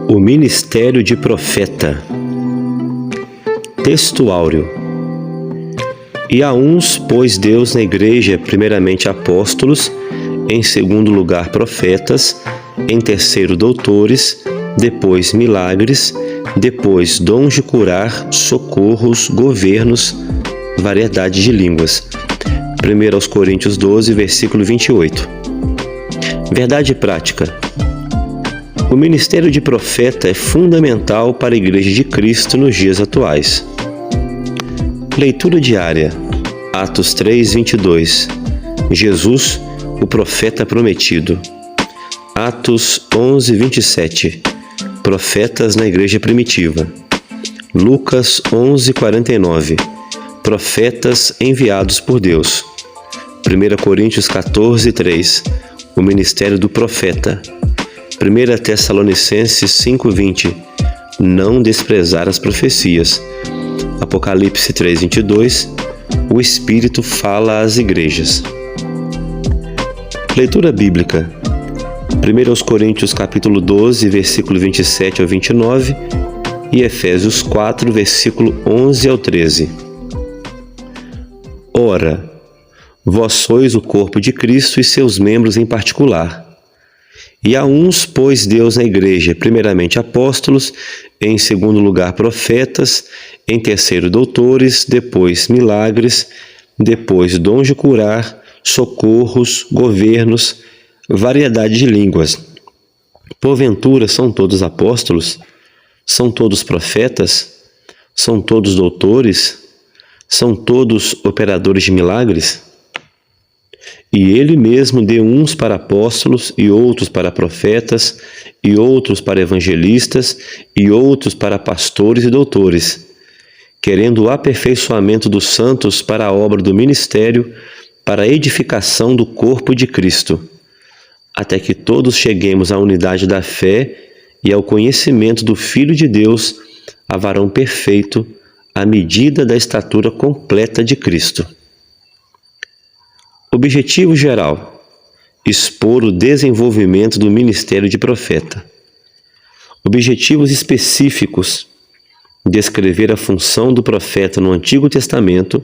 O ministério de profeta. Texto áureo. E a uns pôs Deus na igreja, primeiramente apóstolos, em segundo lugar profetas, em terceiro doutores, depois milagres, depois dons de curar, socorros, governos, variedade de línguas. 1 Coríntios 12, versículo 28. Verdade prática. O ministério de profeta é fundamental para a Igreja de Cristo nos dias atuais. Leitura diária. Atos 3, 22. Jesus, o profeta prometido. Atos 11, 27. Profetas na Igreja primitiva. Lucas 11, 49. Profetas enviados por Deus. 1 Coríntios 14, 3. O ministério do profeta. 1 Tessalonicenses 5:20. Não desprezar as profecias. Apocalipse 3:22. O Espírito fala às igrejas. Leitura bíblica. 1 Coríntios capítulo 12, versículo 27 ao 29 e Efésios 4, versículo 11 ao 13. Ora, vós sois o corpo de Cristo e seus membros em particular. E a uns pôs Deus na igreja, primeiramente apóstolos, em segundo lugar profetas, em terceiro doutores, depois milagres, depois dons de curar, socorros, governos, variedade de línguas. Porventura são todos apóstolos? São todos profetas? São todos doutores? São todos operadores de milagres? E ele mesmo deu uns para apóstolos, e outros para profetas, e outros para evangelistas, e outros para pastores e doutores, querendo o aperfeiçoamento dos santos para a obra do ministério, para a edificação do corpo de Cristo, até que todos cheguemos à unidade da fé e ao conhecimento do Filho de Deus, a varão perfeito, à medida da estatura completa de Cristo. Objetivo geral: expor o desenvolvimento do ministério de profeta. Objetivos específicos: descrever a função do profeta no Antigo Testamento,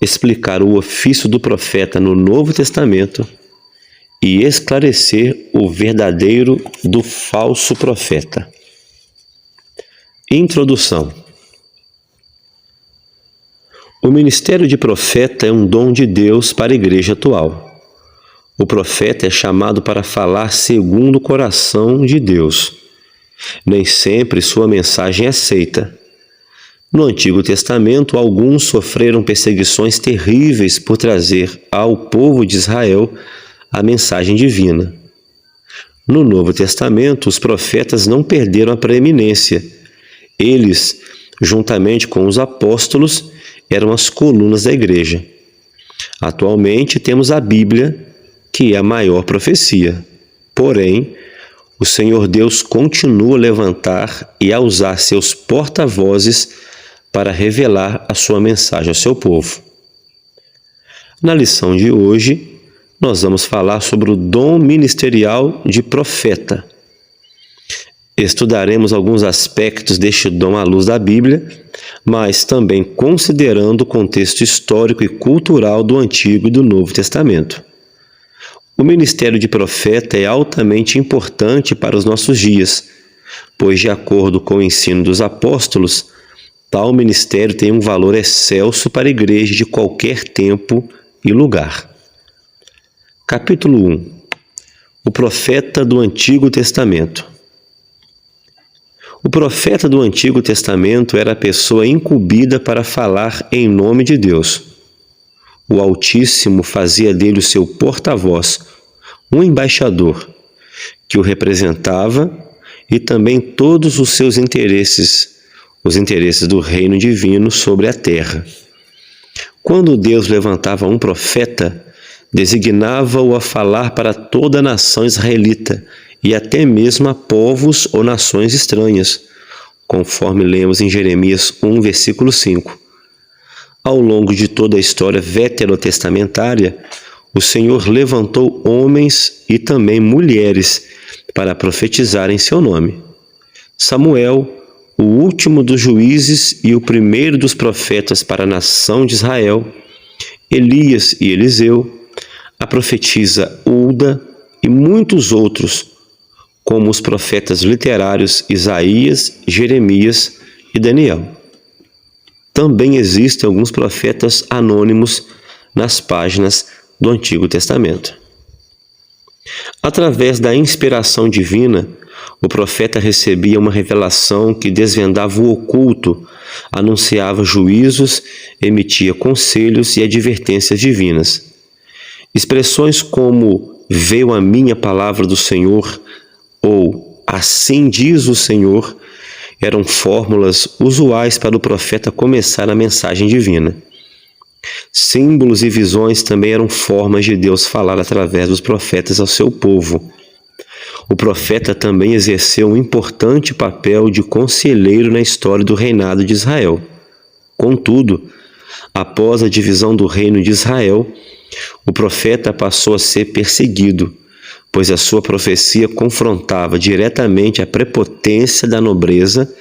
explicar o ofício do profeta no Novo Testamento e esclarecer o verdadeiro do falso profeta. Introdução. O ministério de profeta é um dom de Deus para a igreja atual. O profeta é chamado para falar segundo o coração de Deus. Nem sempre sua mensagem é aceita. No Antigo Testamento, alguns sofreram perseguições terríveis por trazer ao povo de Israel a mensagem divina. No Novo Testamento, os profetas não perderam a preeminência. Eles, juntamente com os apóstolos, eram as colunas da igreja. Atualmente temos a Bíblia, que é a maior profecia. Porém, o Senhor Deus continua a levantar e a usar seus porta-vozes para revelar a sua mensagem ao seu povo. Na lição de hoje, nós vamos falar sobre o dom ministerial de profeta. Estudaremos alguns aspectos deste dom à luz da Bíblia, mas também considerando o contexto histórico e cultural do Antigo e do Novo Testamento. O ministério de profeta é altamente importante para os nossos dias, pois, de acordo com o ensino dos apóstolos, tal ministério tem um valor excelso para a igreja de qualquer tempo e lugar. Capítulo 1. O profeta do Antigo Testamento. O profeta do Antigo Testamento era a pessoa incumbida para falar em nome de Deus. O Altíssimo fazia dele o seu porta-voz, um embaixador, que o representava, e também todos os seus interesses, os interesses do reino divino sobre a terra. Quando Deus levantava um profeta, designava-o a falar para toda a nação israelita, e até mesmo a povos ou nações estranhas, conforme lemos em Jeremias 1, versículo 5. Ao longo de toda a história veterotestamentária, o Senhor levantou homens e também mulheres para profetizar em seu nome. Samuel, o último dos juízes e o primeiro dos profetas para a nação de Israel, Elias e Eliseu, a profetisa Hulda e muitos outros, como os profetas literários Isaías, Jeremias e Daniel. Também existem alguns profetas anônimos nas páginas do Antigo Testamento. Através da inspiração divina, o profeta recebia uma revelação que desvendava o oculto, anunciava juízos, emitia conselhos e advertências divinas. Expressões como "veio a mim a palavra do Senhor" ou "assim diz o Senhor" eram fórmulas usuais para o profeta começar a mensagem divina. Símbolos e visões também eram formas de Deus falar através dos profetas ao seu povo. O profeta também exerceu um importante papel de conselheiro na história do reinado de Israel. Contudo, após a divisão do reino de Israel, o profeta passou a ser perseguido, pois a sua profecia confrontava diretamente a prepotência da nobreza,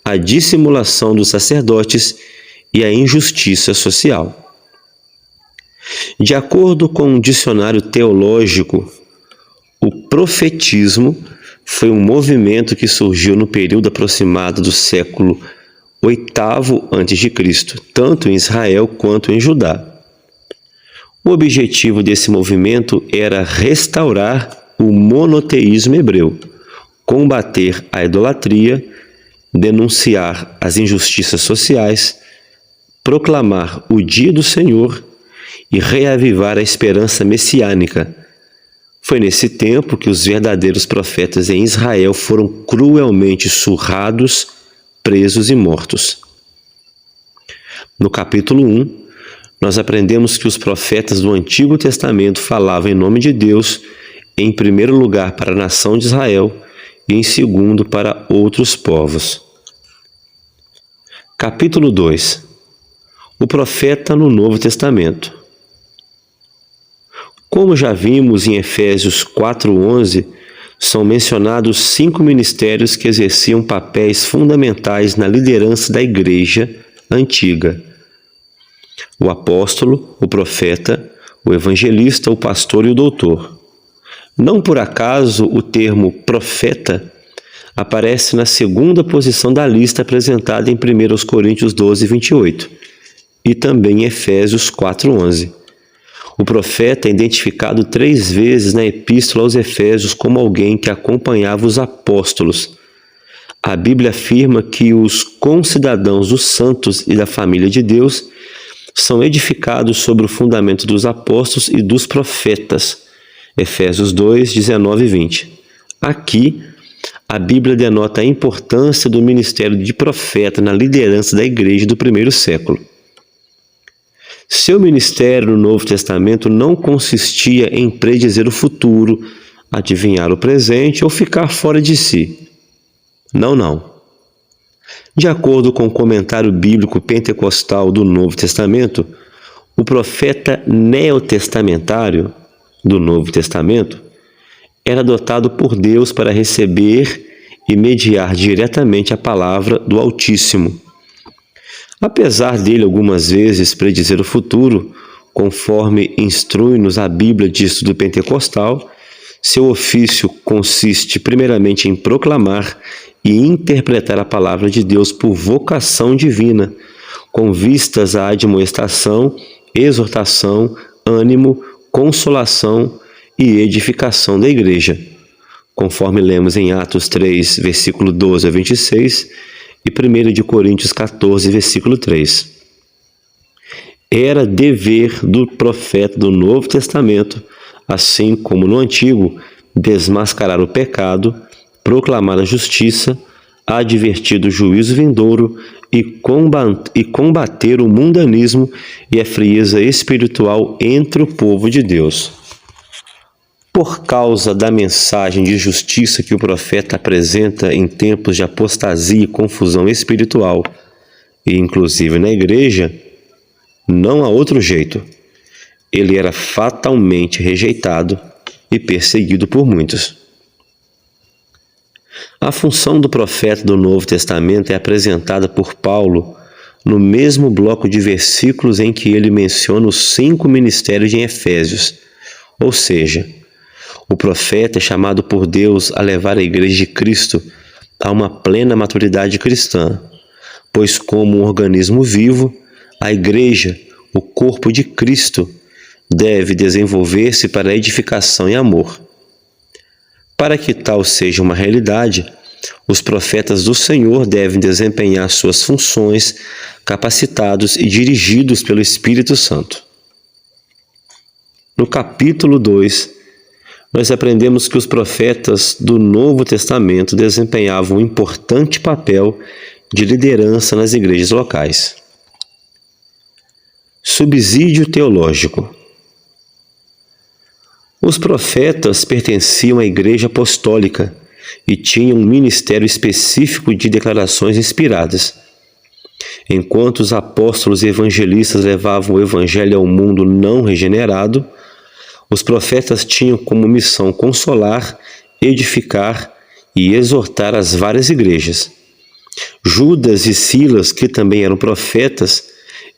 a dissimulação dos sacerdotes e a injustiça social. De acordo com um dicionário teológico, o profetismo foi um movimento que surgiu no período aproximado do século VIII a.C., tanto em Israel quanto em Judá. O objetivo desse movimento era restaurar o monoteísmo hebreu, combater a idolatria, denunciar as injustiças sociais, proclamar o dia do Senhor e reavivar a esperança messiânica. Foi nesse tempo que os verdadeiros profetas em Israel foram cruelmente surrados, presos e mortos. No capítulo 1, nós aprendemos que os profetas do Antigo Testamento falavam em nome de Deus, em primeiro lugar para a nação de Israel e em segundo para outros povos. Capítulo 2. O profeta no Novo Testamento. Como já vimos em Efésios 4:11, são mencionados 5 ministérios que exerciam papéis fundamentais na liderança da igreja antiga: o apóstolo, o profeta, o evangelista, o pastor e o doutor. Não por acaso o termo profeta aparece na segunda posição da lista apresentada em 1 Coríntios 12:28 e também em Efésios 4:11. O profeta é identificado 3 vezes na Epístola aos Efésios como alguém que acompanhava os apóstolos. A Bíblia afirma que os concidadãos dos santos e da família de Deus são edificados sobre o fundamento dos apóstolos e dos profetas. Efésios 2, 19 e 20. Aqui, a Bíblia denota a importância do ministério de profeta na liderança da igreja do primeiro século. Seu ministério no Novo Testamento não consistia em predizer o futuro, adivinhar o presente ou ficar fora de si. Não. De acordo com o comentário bíblico pentecostal do Novo Testamento, o profeta neotestamentário do Novo Testamento era dotado por Deus para receber e mediar diretamente a palavra do Altíssimo. Apesar dele algumas vezes predizer o futuro, conforme instrui-nos a Bíblia de Estudo Pentecostal, seu ofício consiste primeiramente em proclamar e interpretar a palavra de Deus por vocação divina, com vistas à admoestação, exortação, ânimo, consolação e edificação da igreja, conforme lemos em Atos 3, versículo 12 a 26 e 1 Coríntios 14, versículo 3. Era dever do profeta do Novo Testamento, assim como no Antigo, desmascarar o pecado, proclamar a justiça, advertir do juízo vindouro e combater o mundanismo e a frieza espiritual entre o povo de Deus. Por causa da mensagem de justiça que o profeta apresenta em tempos de apostasia e confusão espiritual, e inclusive na igreja, não há outro jeito. Ele era fatalmente rejeitado e perseguido por muitos. A função do profeta do Novo Testamento é apresentada por Paulo no mesmo bloco de versículos em que ele menciona os 5 ministérios em Efésios. Ou seja, o profeta é chamado por Deus a levar a Igreja de Cristo a uma plena maturidade cristã, pois como um organismo vivo, a Igreja, o corpo de Cristo, deve desenvolver-se para a edificação e amor. Para que tal seja uma realidade, os profetas do Senhor devem desempenhar suas funções, capacitados e dirigidos pelo Espírito Santo. No capítulo 2, nós aprendemos que os profetas do Novo Testamento desempenhavam um importante papel de liderança nas igrejas locais. Subsídio teológico. Os profetas pertenciam à Igreja Apostólica e tinham um ministério específico de declarações inspiradas. Enquanto os apóstolos e evangelistas levavam o evangelho ao mundo não regenerado, os profetas tinham como missão consolar, edificar e exortar as várias igrejas. Judas e Silas, que também eram profetas,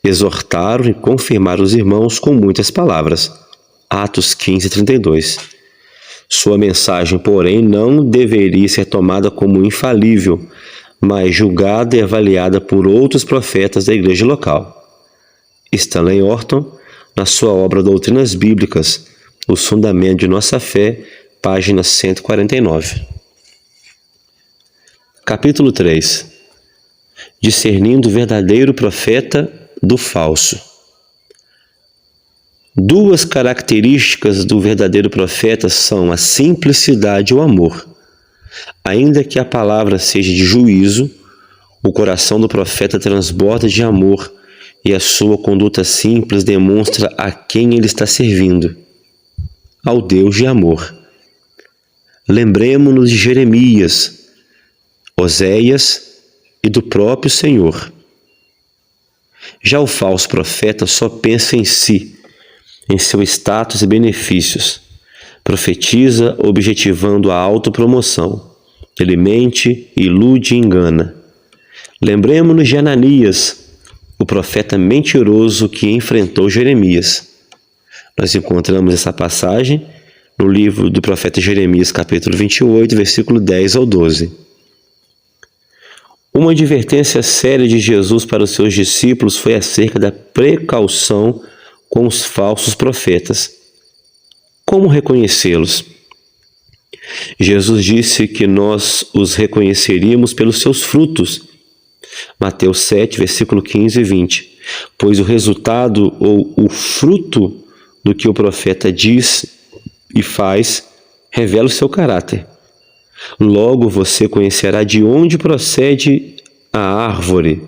exortaram e confirmaram os irmãos com muitas palavras. Atos 15:32. Sua mensagem, porém, não deveria ser tomada como infalível, mas julgada e avaliada por outros profetas da igreja local. Stanley Orton, na sua obra Doutrinas Bíblicas, Os Fundamentos de Nossa Fé, página 149. Capítulo 3. Discernindo o verdadeiro profeta do falso. Duas características do verdadeiro profeta são a simplicidade e o amor. Ainda que a palavra seja de juízo, o coração do profeta transborda de amor e a sua conduta simples demonstra a quem ele está servindo, ao Deus de amor. Lembremo-nos de Jeremias, Oséias e do próprio Senhor. Já o falso profeta só pensa em si, em seu status e benefícios. Profetiza objetivando a autopromoção. Ele mente, ilude e engana. Lembremos-nos de Ananias, o profeta mentiroso que enfrentou Jeremias. Nós encontramos essa passagem no livro do profeta Jeremias, capítulo 28, versículo 10 ao 12. Uma advertência séria de Jesus para os seus discípulos foi acerca da precaução com os falsos profetas. Como reconhecê-los? Jesus disse que nós os reconheceríamos pelos seus frutos. Mateus 7, versículo 15 e 20. Pois o resultado ou o fruto do que o profeta diz e faz revela o seu caráter. Logo você conhecerá de onde procede a árvore.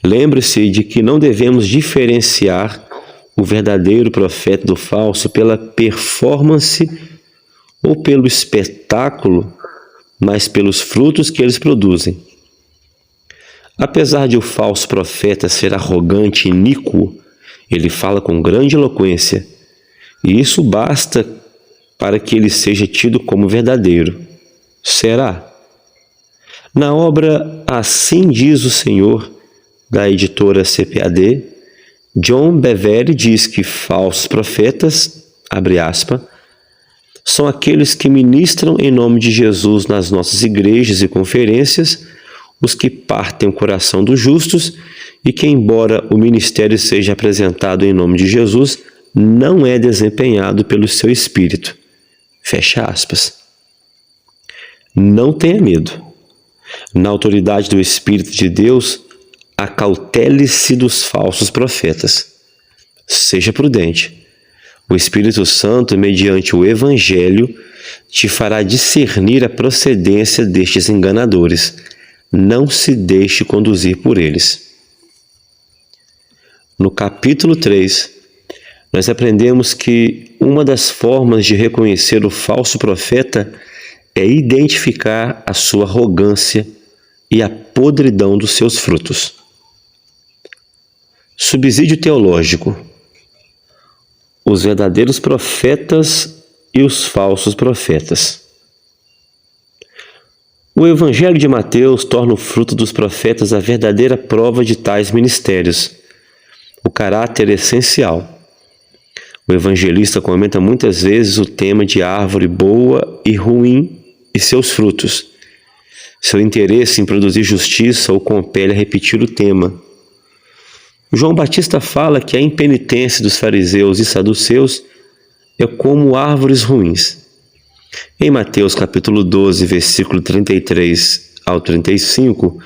Lembre-se de que não devemos diferenciar o verdadeiro profeta do falso pela performance ou pelo espetáculo, mas pelos frutos que eles produzem. Apesar de o falso profeta ser arrogante e iníquo, ele fala com grande eloquência, e isso basta para que ele seja tido como verdadeiro. Será? Na obra Assim Diz o Senhor, da editora CPAD, John Bevere diz que falsos profetas, abre aspas, são aqueles que ministram em nome de Jesus nas nossas igrejas e conferências, os que partem o coração dos justos e que, embora o ministério seja apresentado em nome de Jesus, não é desempenhado pelo seu espírito. Fecha aspas. Não tenha medo. Na autoridade do Espírito de Deus, acautele-se dos falsos profetas. Seja prudente. O Espírito Santo, mediante o Evangelho, te fará discernir a procedência destes enganadores. Não se deixe conduzir por eles. No capítulo 3, nós aprendemos que uma das formas de reconhecer o falso profeta é identificar a sua arrogância e a podridão dos seus frutos. Subsídio teológico. Os verdadeiros profetas e os falsos profetas. O Evangelho de Mateus torna o fruto dos profetas a verdadeira prova de tais ministérios, o caráter essencial. O evangelista comenta muitas vezes o tema de árvore boa e ruim e seus frutos. Seu interesse em produzir justiça o compele a repetir o tema. João Batista fala que a impenitência dos fariseus e saduceus é como árvores ruins. Em Mateus capítulo 12, versículo 33 ao 35,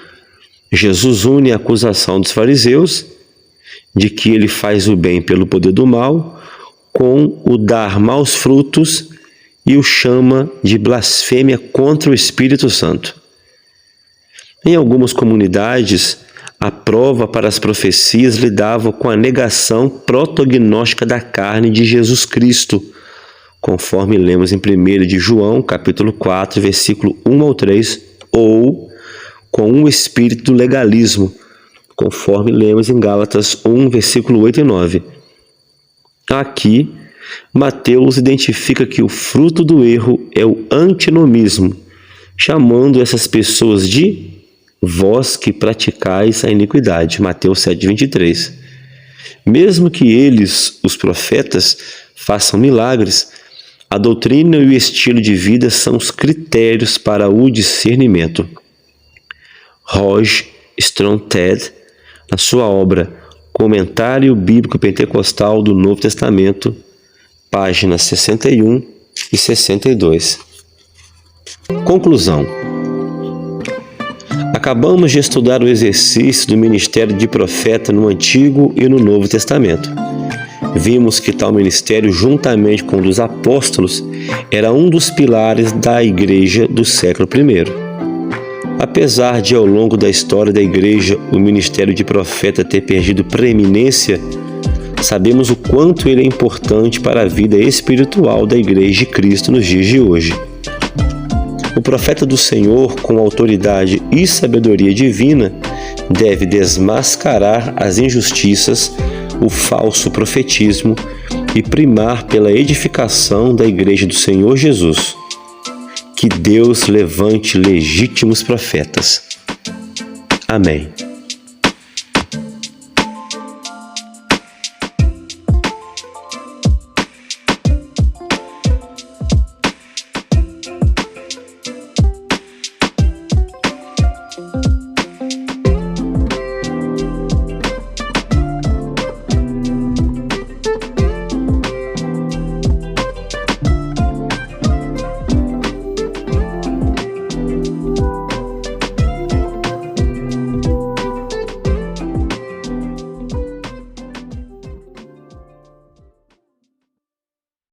Jesus une a acusação dos fariseus de que ele faz o bem pelo poder do mal com o dar maus frutos e o chama de blasfêmia contra o Espírito Santo. Em algumas comunidades, a prova para as profecias lidava com a negação protognóstica da carne de Jesus Cristo, conforme lemos em 1 de João, capítulo 4, versículo 1 ao 3, ou com o espírito do legalismo, conforme lemos em Gálatas 1, versículo 8 e 9. Aqui, Mateus identifica que o fruto do erro é o antinomismo, chamando essas pessoas de vós que praticais a iniquidade. Mateus 7, 23. Mesmo que eles, os profetas, façam milagres, a doutrina e o estilo de vida são os critérios para o discernimento. Roger Stronted, na sua obra Comentário Bíblico Pentecostal do Novo Testamento, páginas 61 e 62. Conclusão. Acabamos de estudar o exercício do ministério de profeta no Antigo e no Novo Testamento. Vimos que tal ministério, juntamente com o dos apóstolos, era um dos pilares da Igreja do século I. Apesar de, ao longo da história da Igreja, o ministério de profeta ter perdido preeminência, sabemos o quanto ele é importante para a vida espiritual da Igreja de Cristo nos dias de hoje. O profeta do Senhor, com autoridade e sabedoria divina, deve desmascarar as injustiças, o falso profetismo e primar pela edificação da Igreja do Senhor Jesus. Que Deus levante legítimos profetas. Amém.